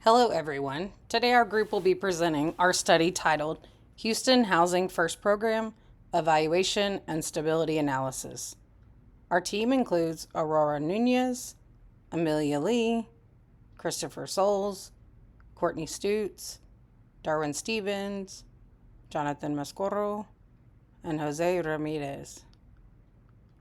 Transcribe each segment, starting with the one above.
Hello everyone. Today our group will be presenting our study titled Houston Housing First Program, Evaluation and Stability Analysis. Our team includes Aurora Nunez, Amelia Lee, Christopher Souls, Courtney Stutz, Darwin Stevens, Jonathan Mascoro, and Jose Ramirez.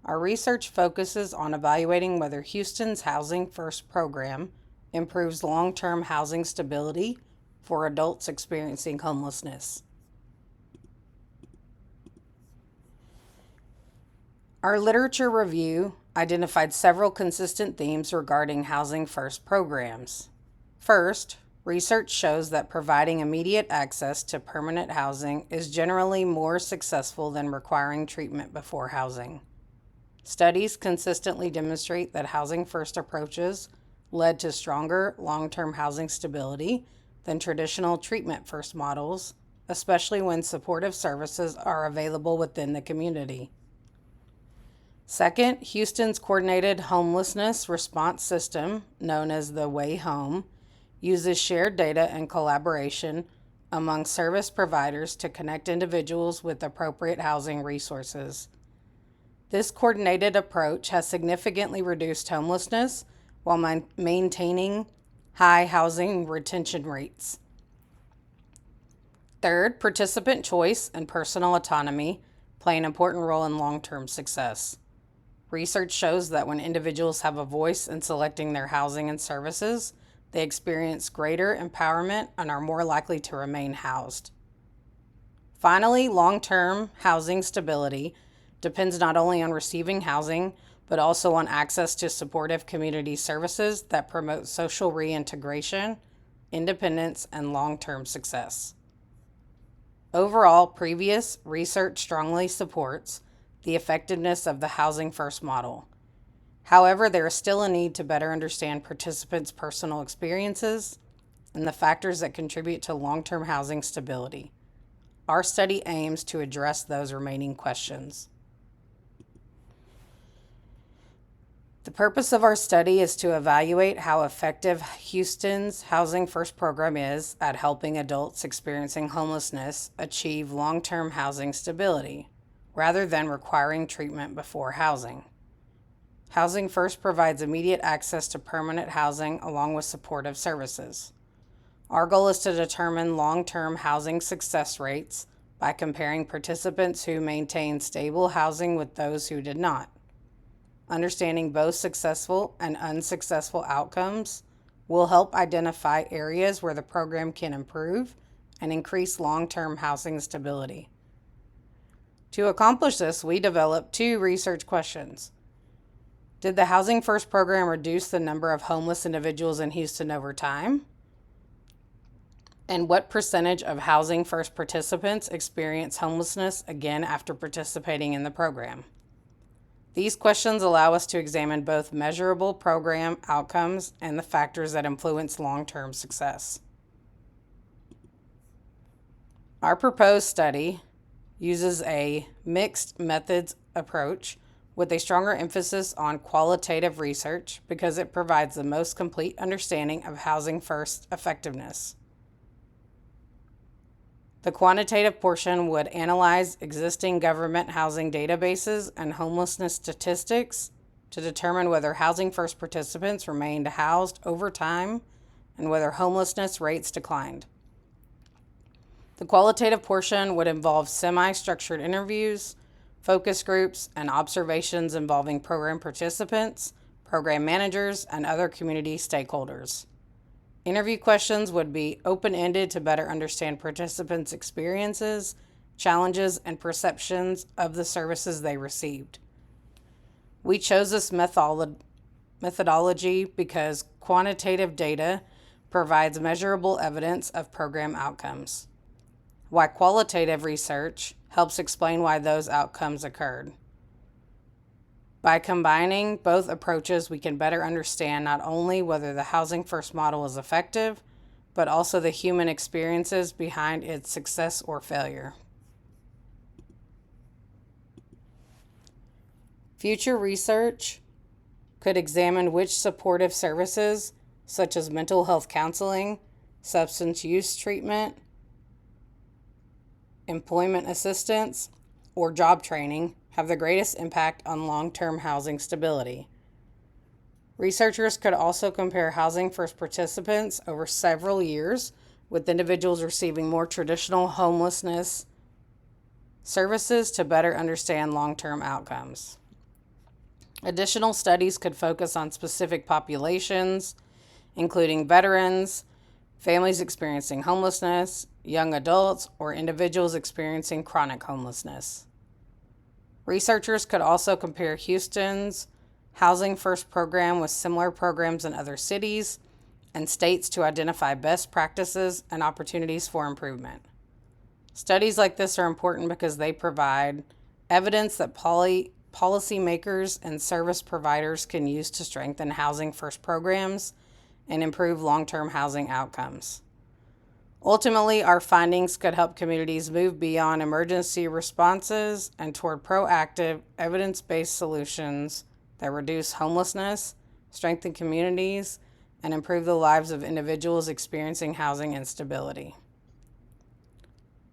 Our research focuses on evaluating whether Houston's Housing First program improves long-term housing stability for adults experiencing homelessness. Our literature review identified several consistent themes regarding Housing First programs. First, research shows that providing immediate access to permanent housing is generally more successful than requiring treatment before housing. Studies consistently demonstrate that Housing First approaches led to stronger long-term housing stability than traditional treatment first models, especially when supportive services are available within the community. Second, Houston's coordinated homelessness response system, known as the Way Home, uses shared data and collaboration among service providers to connect individuals with appropriate housing resources. This coordinated approach has significantly reduced homelessness while maintaining high housing retention rates. Third, participant choice and personal autonomy play an important role in long-term success. Research shows that when individuals have a voice in selecting their housing and services, they experience greater empowerment and are more likely to remain housed. Finally, long-term housing stability depends not only on receiving housing, but also on access to supportive community services that promote social reintegration, independence, and long-term success. Overall, previous research strongly supports the effectiveness of the Housing First model. However, there is still a need to better understand participants' personal experiences and the factors that contribute to long-term housing stability. Our study aims to address those remaining questions. The purpose of our study is to evaluate how effective Houston's Housing First program is at helping adults experiencing homelessness achieve long-term housing stability, rather than requiring treatment before housing. Housing First provides immediate access to permanent housing along with supportive services. Our goal is to determine long-term housing success rates by comparing participants who maintained stable housing with those who did not. Understanding both successful and unsuccessful outcomes will help identify areas where the program can improve and increase long-term housing stability. To accomplish this, we developed two research questions. Did the Housing First program reduce the number of homeless individuals in Houston over time? And what percentage of Housing First participants experience homelessness again after participating in the program? These questions allow us to examine both measurable program outcomes and the factors that influence long-term success. Our proposed study uses a mixed methods approach with a stronger emphasis on qualitative research because it provides the most complete understanding of Housing First effectiveness. The quantitative portion would analyze existing government housing databases and homelessness statistics to determine whether Housing First participants remained housed over time and whether homelessness rates declined. The qualitative portion would involve semi-structured interviews, focus groups, and observations involving program participants, program managers, and other community stakeholders. Interview questions would be open-ended to better understand participants' experiences, challenges, and perceptions of the services they received. We chose this methodology because quantitative data provides measurable evidence of program outcomes, while qualitative research helps explain why those outcomes occurred. By combining both approaches, we can better understand not only whether the Housing First model is effective, but also the human experiences behind its success or failure. Future research could examine which supportive services, such as mental health counseling, substance use treatment, employment assistance, or job training have the greatest impact on long-term housing stability. Researchers could also compare Housing First participants over several years, with individuals receiving more traditional homelessness services to better understand long-term outcomes. Additional studies could focus on specific populations, including veterans, families experiencing homelessness, young adults, or individuals experiencing chronic homelessness. Researchers could also compare Houston's Housing First program with similar programs in other cities and states to identify best practices and opportunities for improvement. Studies like this are important because they provide evidence that policymakers and service providers can use to strengthen Housing First programs and improve long-term housing outcomes. Ultimately, our findings could help communities move beyond emergency responses and toward proactive, evidence-based solutions that reduce homelessness, strengthen communities, and improve the lives of individuals experiencing housing instability.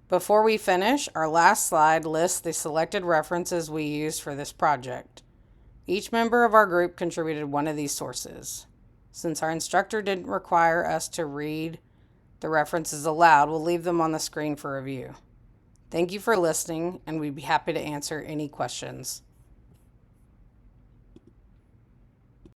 Before we finish, our last slide lists the selected references we used for this project. Each member of our group contributed one of these sources. Since our instructor didn't require us to read the references aloud, we'll leave them on the screen for review. Thank you for listening, and we'd be happy to answer any questions.